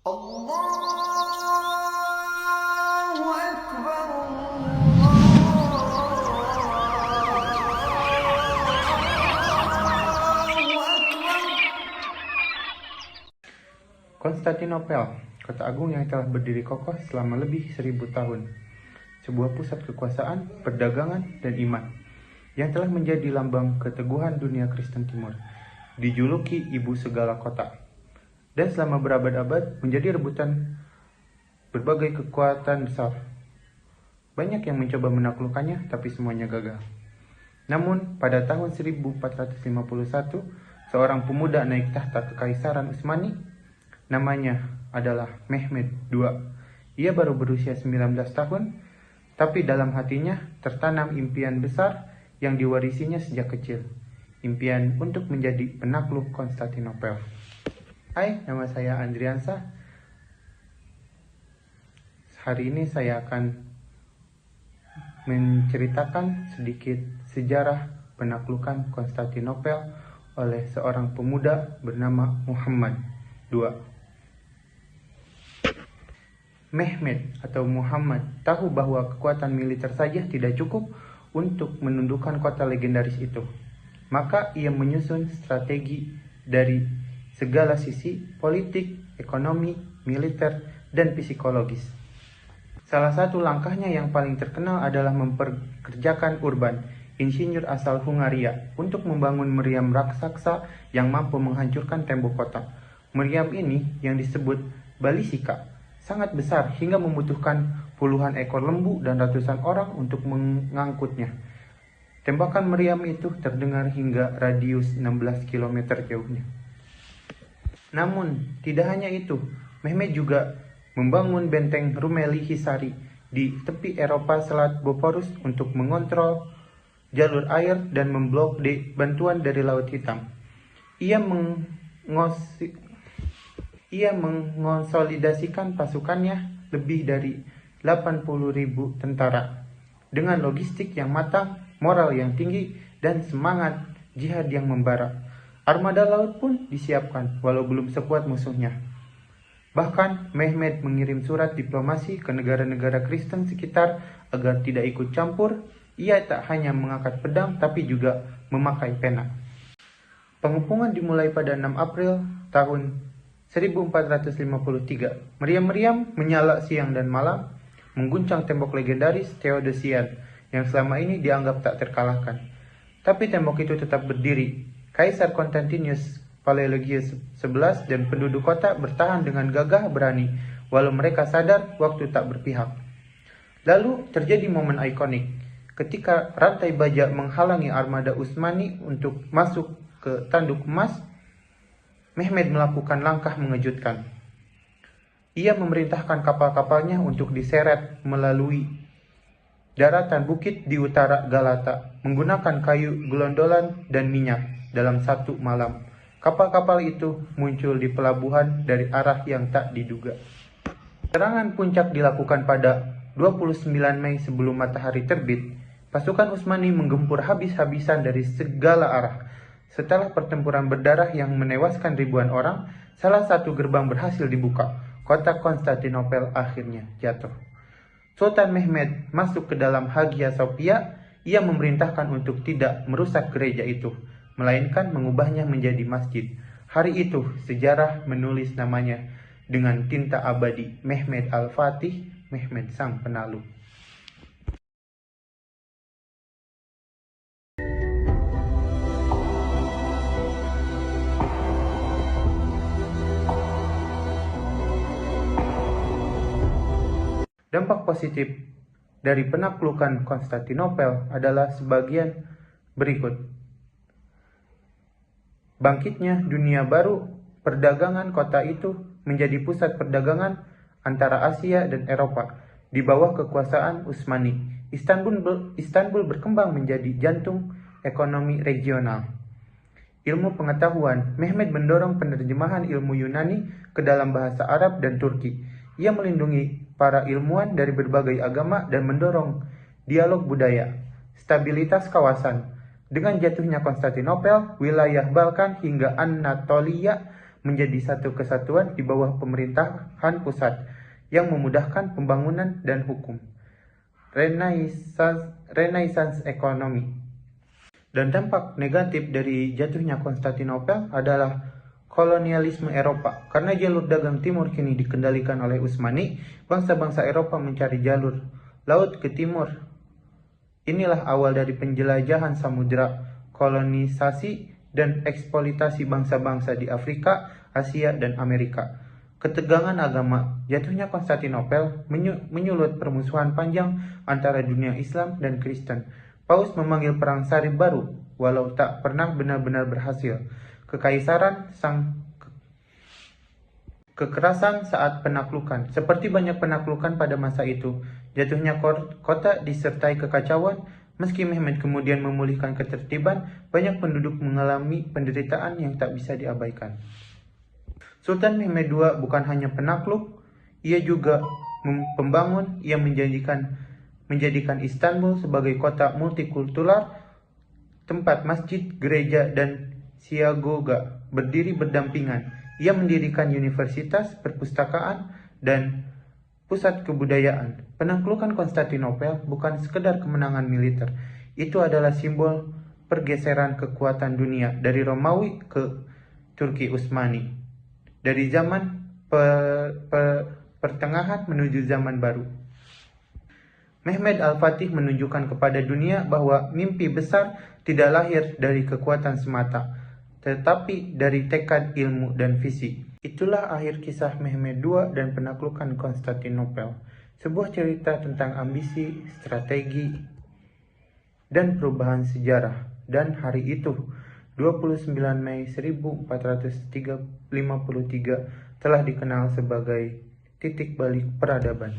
Allahu Akbar. Allahu Akbar. Konstantinopel, kota agung yang telah berdiri kokoh selama lebih 1000 tahun. Sebuah pusat kekuasaan, perdagangan, dan iman yang telah menjadi lambang keteguhan dunia Kristen Timur. Dijuluki ibu segala kota. Dan selama berabad-abad menjadi rebutan berbagai kekuatan besar. Banyak yang mencoba menaklukkannya, tapi semuanya gagal. Namun, pada tahun 1451, seorang pemuda naik tahta kekaisaran Utsmani. Namanya adalah Mehmed II. Ia baru berusia 19 tahun, tapi dalam hatinya tertanam impian besar yang diwarisinya sejak kecil. Impian untuk menjadi penakluk Konstantinopel. Hai, nama saya Andriansa. Hari ini saya akan menceritakan sedikit sejarah penaklukan Konstantinopel oleh seorang pemuda bernama Muhammad II. Mehmed atau Muhammad tahu bahwa kekuatan militer saja tidak cukup untuk menundukkan kota legendaris itu. Maka ia menyusun strategi dari segala sisi: politik, ekonomi, militer, dan psikologis. Salah satu langkahnya yang paling terkenal adalah memperkerjakan Urban, insinyur asal Hungaria, untuk membangun meriam raksasa yang mampu menghancurkan tembok kota. Meriam ini, yang disebut balisika, sangat besar hingga membutuhkan puluhan ekor lembu dan ratusan orang untuk mengangkutnya. Tembakan meriam itu terdengar hingga radius 16 km jauhnya. Namun, tidak hanya itu, Mehmed juga membangun benteng Rumeli Hisari di tepi Eropa Selat Bosporus untuk mengontrol jalur air dan memblokade bantuan dari Laut Hitam. Ia mengonsolidasikan pasukannya lebih dari 80.000 tentara dengan logistik yang matang, moral yang tinggi, dan semangat jihad yang membara. Armada laut pun disiapkan, walau belum sekuat musuhnya. Bahkan, Mehmed mengirim surat diplomasi ke negara-negara Kristen sekitar agar tidak ikut campur. Ia tak hanya mengangkat pedang, tapi juga memakai pena. Pengepungan dimulai pada 6 April tahun 1453. Meriam-meriam menyala siang dan malam, mengguncang tembok legendaris Theodosian yang selama ini dianggap tak terkalahkan. Tapi tembok itu tetap berdiri. Kaisar Constantinus Paleologus XI dan penduduk kota bertahan dengan gagah berani, walau mereka sadar waktu tak berpihak. Lalu terjadi momen ikonik, ketika rantai baja menghalangi armada Utsmani untuk masuk ke Tanduk Emas. Mehmed melakukan langkah mengejutkan. Ia memerintahkan kapal-kapalnya untuk diseret melalui daratan bukit di utara Galata, menggunakan kayu gelondolan dan minyak. Dalam satu malam, kapal-kapal itu muncul di pelabuhan dari arah yang tak diduga. Serangan puncak dilakukan pada 29 Mei sebelum matahari terbit. Pasukan Utsmani menggempur habis-habisan dari segala arah. Setelah pertempuran berdarah yang menewaskan ribuan orang, salah satu gerbang berhasil dibuka. Kota Konstantinopel akhirnya jatuh. Sultan Mehmed masuk ke dalam Hagia Sophia. Ia memerintahkan untuk tidak merusak gereja itu, melainkan mengubahnya menjadi masjid. Hari itu, sejarah menulis namanya dengan tinta abadi, Mehmed Al-Fatih, Mehmed Sang Penakluk. Dampak positif dari penaklukan Konstantinopel adalah sebagian berikut. Bangkitnya dunia baru, perdagangan kota itu menjadi pusat perdagangan antara Asia dan Eropa di bawah kekuasaan Utsmani. Istanbul berkembang menjadi jantung ekonomi regional. Ilmu pengetahuan, Mehmed mendorong penerjemahan ilmu Yunani ke dalam bahasa Arab dan Turki. Ia melindungi para ilmuwan dari berbagai agama dan mendorong dialog budaya. Stabilitas kawasan. Dengan jatuhnya Konstantinopel, wilayah Balkan hingga Anatolia menjadi satu kesatuan di bawah pemerintahan pusat yang memudahkan pembangunan dan hukum. Renaissance ekonomi. Dan dampak negatif dari jatuhnya Konstantinopel adalah kolonialisme Eropa. Karena jalur dagang timur kini dikendalikan oleh Utsmani, bangsa-bangsa Eropa mencari jalur laut ke timur. Inilah awal dari penjelajahan samudera, kolonisasi, dan eksploitasi bangsa-bangsa di Afrika, Asia, dan Amerika. Ketegangan agama, jatuhnya Konstantinopel menyulut permusuhan panjang antara dunia Islam dan Kristen. Paus memanggil perang salib baru, walau tak pernah benar-benar berhasil. Kekaisaran kekerasan saat penaklukan. Seperti banyak penaklukan pada masa itu, jatuhnya kota disertai kekacauan. Meski Mehmed kemudian memulihkan ketertiban, banyak penduduk mengalami penderitaan yang tak bisa diabaikan. Sultan Mehmed II bukan hanya penakluk, ia juga pembangun. Ia menjadikan Istanbul sebagai kota multikultural, tempat masjid, gereja, dan sinagoga berdiri berdampingan. Ia mendirikan universitas, perpustakaan, dan pusat kebudayaan. Penaklukan Konstantinopel bukan sekedar kemenangan militer, itu adalah simbol pergeseran kekuatan dunia dari Romawi ke Turki Utsmani, dari zaman pertengahan menuju zaman baru. Mehmed Al-Fatih menunjukkan kepada dunia bahwa mimpi besar tidak lahir dari kekuatan semata, tetapi dari tekad, ilmu, dan visi. Itulah akhir kisah Mehmed II dan penaklukan Konstantinopel. Sebuah cerita tentang ambisi, strategi, dan perubahan sejarah. Dan hari itu, 29 Mei 1453, telah dikenal sebagai titik balik peradaban.